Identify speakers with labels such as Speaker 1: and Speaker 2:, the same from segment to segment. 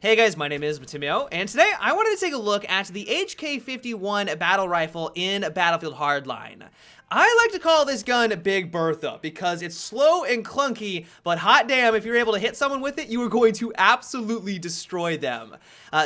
Speaker 1: Hey guys, my name is Matimio, and today I wanted to take a look at the HK51 battle rifle in Battlefield Hardline. I like to call this gun Big Bertha because it's slow and clunky, but hot damn, if you're able to hit someone with it, you are going to absolutely destroy them.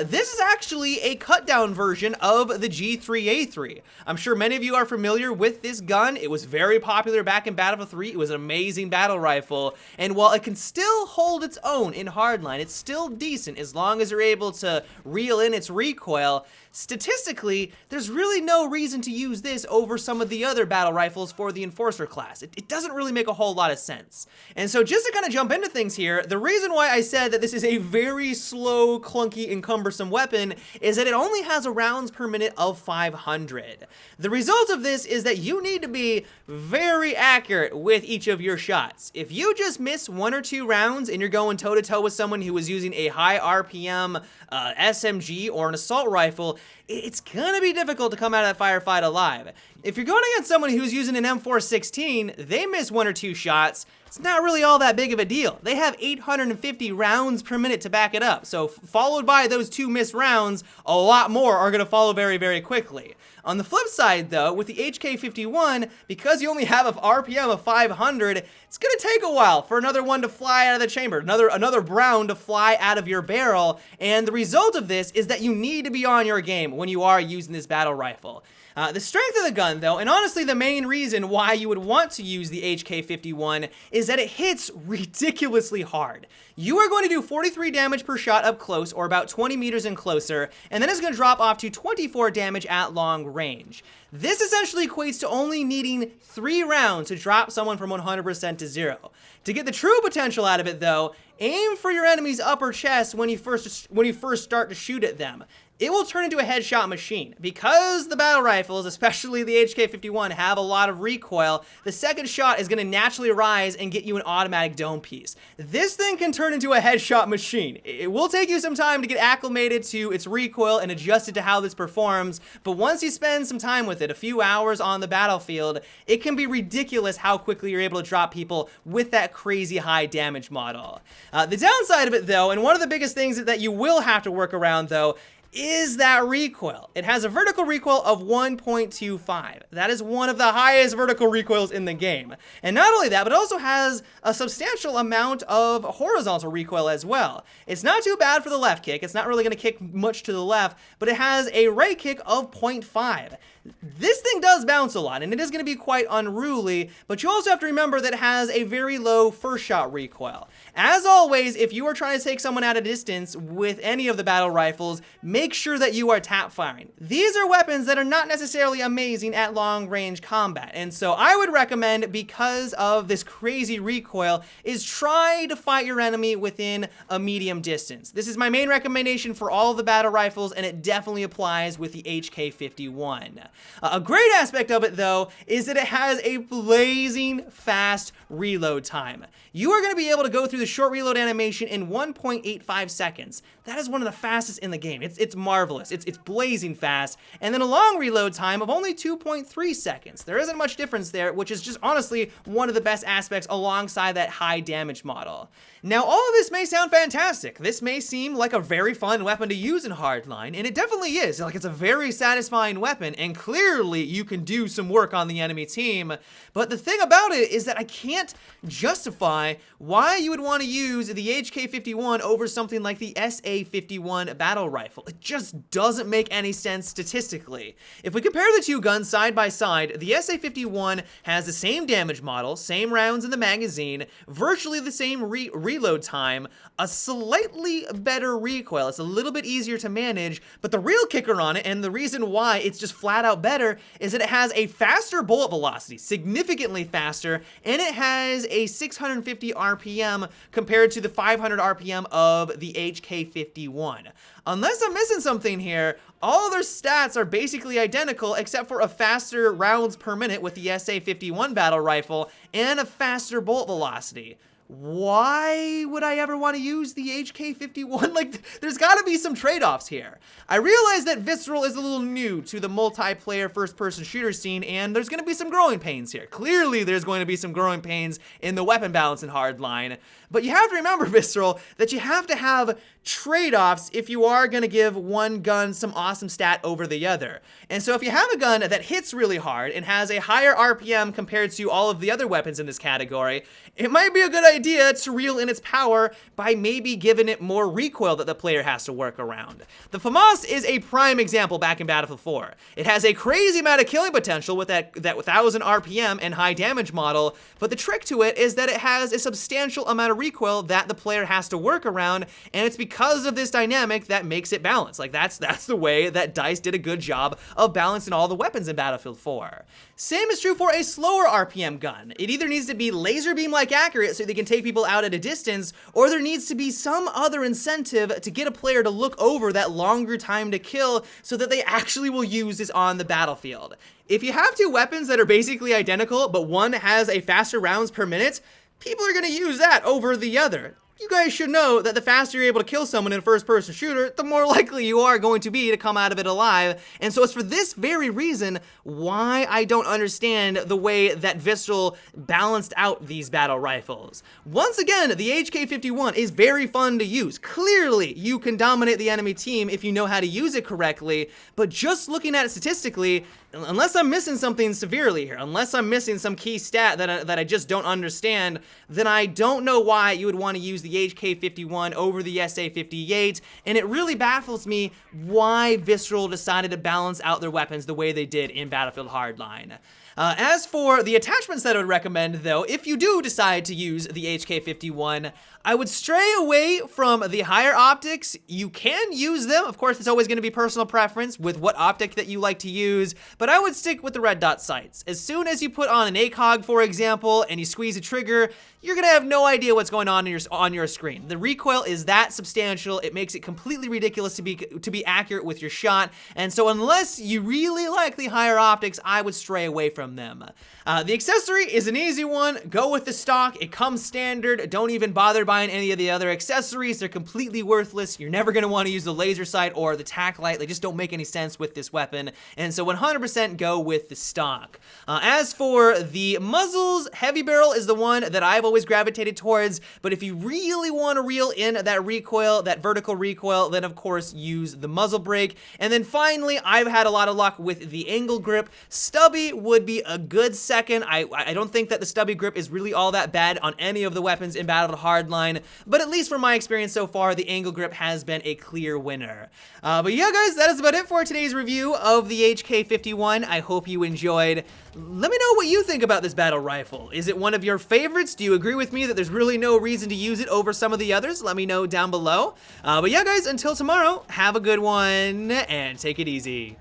Speaker 1: This is actually a cut-down version of the G3A3. I'm sure many of you are familiar with this gun. It was very popular back in Battlefield 3. It was an amazing battle rifle, and while it can still hold its own in Hardline, it's still decent as long as you're able to reel in its recoil. Statistically, there's really no reason to use this over some of the other battle rifles for the Enforcer class. It doesn't really make a whole lot of sense. And so just to kind of jump into things here, the reason why I said that this is a very slow, clunky, and cumbersome weapon is that it only has a rounds per minute of 500. The result of this is that you need to be very accurate with each of your shots. If you just miss one or two rounds and you're going toe-to-toe with someone who is using a high RPM SMG or an assault rifle, it's gonna be difficult to come out of that firefight alive. If you're going against someone who's using an M416, they miss one or two shots, it's not really all that big of a deal. They have 850 rounds per minute to back it up, so followed by those two missed rounds, a lot more are gonna follow very, very quickly. On the flip side though, with the HK51, because you only have an RPM of 500, it's gonna take a while for another one to fly out of the chamber, another round to fly out of your barrel, and the result of this is that you need to be on your game when you are using this battle rifle. The strength of the gun though, and honestly the main reason why you would want to use the HK51 is that it hits ridiculously hard. You are going to do 43 damage per shot up close, or about 20 meters and closer, and then it's going to drop off to 24 damage at long range. This essentially equates to only needing 3 rounds to drop someone from 100% to 0. To get the true potential out of it though, aim for your enemy's upper chest when you first start to shoot at them. It will turn into a headshot machine. Because the battle rifles, especially the HK51, have a lot of recoil, the second shot is going to naturally rise and get you an automatic dome piece. This thing can turn into a headshot machine. It will take you some time to get acclimated to its recoil and adjust it to how this performs, but once you spend some time with it, a few hours on the battlefield, it can be ridiculous how quickly you're able to drop people with that crazy high damage model. The downside of it though, and one of the biggest things that you will have to work around though, is that recoil. It has a vertical recoil of 1.25. That is one of the highest vertical recoils in the game. And not only that, but it also has a substantial amount of horizontal recoil as well. It's not too bad for the left kick. It's not really going to kick much to the left, but it has a right kick of 0.5. This thing does bounce a lot, and it is going to be quite unruly, but you also have to remember that it has a very low first shot recoil. As always, if you are trying to take someone at a distance with any of the battle rifles, make sure that you are tap firing. These are weapons that are not necessarily amazing at long range combat, and so I would recommend, because of this crazy recoil, is try to fight your enemy within a medium distance. This is my main recommendation for all of the battle rifles, and it definitely applies with the HK51. A great aspect of it though is that it has a blazing fast reload time. You are going to be able to go through the short reload animation in 1.85 seconds. That is one of the fastest in the game. It's marvelous. It's blazing fast. And then a long reload time of only 2.3 seconds. There isn't much difference there, which is just honestly one of the best aspects alongside that high damage model. Now, all of this may sound fantastic. This may seem like a very fun weapon to use in Hardline, and it definitely is. Like, it's a very satisfying weapon, and clearly you can do some work on the enemy team. But the thing about it is that I can't justify why you would want to use the HK51 over something like the SA51 battle rifle. It just doesn't make any sense statistically. If we compare the two guns side by side, the SA51 has the same damage model, same rounds in the magazine, virtually the same reload time, a slightly better recoil. It's a little bit easier to manage, but the real kicker on it, and the reason why it's just flat out better, is that it has a faster bullet velocity, significantly faster, and it has a 650 RPM compared to the 500 RPM of the HK51. Unless I'm missing something here, all their stats are basically identical except for a faster rounds per minute with the SA51 battle rifle and a faster bullet velocity. Why would I ever want to use the HK51? Like, there's got to be some trade-offs here. I realize that Visceral is a little new to the multiplayer first-person shooter scene, and there's going to be some growing pains here. Clearly, there's going to be some growing pains in the weapon balance in Hardline. But you have to remember, Visceral, that you have to have trade-offs if you are going to give one gun some awesome stat over the other. And so if you have a gun that hits really hard and has a higher RPM compared to all of the other weapons in this category, it might be a good idea to reel in its power by maybe giving it more recoil that the player has to work around. The FAMAS is a prime example back in Battlefield 4. It has a crazy amount of killing potential with that 1000 RPM and high damage model, but the trick to it is that it has a substantial amount of recoil that the player has to work around, and it's because of this dynamic that makes it balanced. Like, that's the way that DICE did a good job of balancing all the weapons in Battlefield 4. Same is true for a slower RPM gun. It either needs to be laser beam-like accurate so they can take people out at a distance, or there needs to be some other incentive to get a player to look over that longer time to kill so that they actually will use this on the battlefield. If you have two weapons that are basically identical, but one has a faster rounds per minute, people are going to use that over the other. You guys should know that the faster you're able to kill someone in a first-person shooter, the more likely you are going to be to come out of it alive. And so it's for this very reason why I don't understand the way that Visceral balanced out these battle rifles. Once again, the HK51 is very fun to use. Clearly, you can dominate the enemy team if you know how to use it correctly, but just looking at it statistically, unless I'm missing something severely here, unless I'm missing some key stat that I just don't understand, then I don't know why you would want to use the HK51 over the SA58, and it really baffles me why Visceral decided to balance out their weapons the way they did in Battlefield Hardline. As for the attachments that I would recommend, though, if you do decide to use the HK51, I would stray away from the higher optics. You can use them. Of course, it's always going to be personal preference with what optic that you like to use, but I would stick with the red dot sights. As soon as you put on an ACOG, for example, and you squeeze a trigger, you're going to have no idea what's going on your screen. The recoil is that substantial. It makes it completely ridiculous to be accurate with your shot, and so unless you really like the higher optics, I would stray away from them. The accessory is an easy one. Go with the stock. It comes standard. Don't even bother buying any of the other accessories. They're completely worthless. You're never going to want to use the laser sight or the tac light. They just don't make any sense with this weapon, and so 100% go with the stock. As for the muzzles, heavy barrel is the one that I've always gravitated towards, but if you really want to reel in that recoil, that vertical recoil, then of course use the muzzle brake. And then finally, I've had a lot of luck with the angle grip. Stubby would be a good second. I don't think that the stubby grip is really all that bad on any of the weapons in Battlefield Hardline, but at least from my experience so far, the angle grip has been a clear winner. But yeah, guys, that is about it for today's review of the HK51. I hope you enjoyed. Let me know what you think about this battle rifle. Is it one of your favorites? Do you agree with me that there's really no reason to use it over some of the others? Let me know down below. But yeah, guys, until tomorrow, have a good one and take it easy.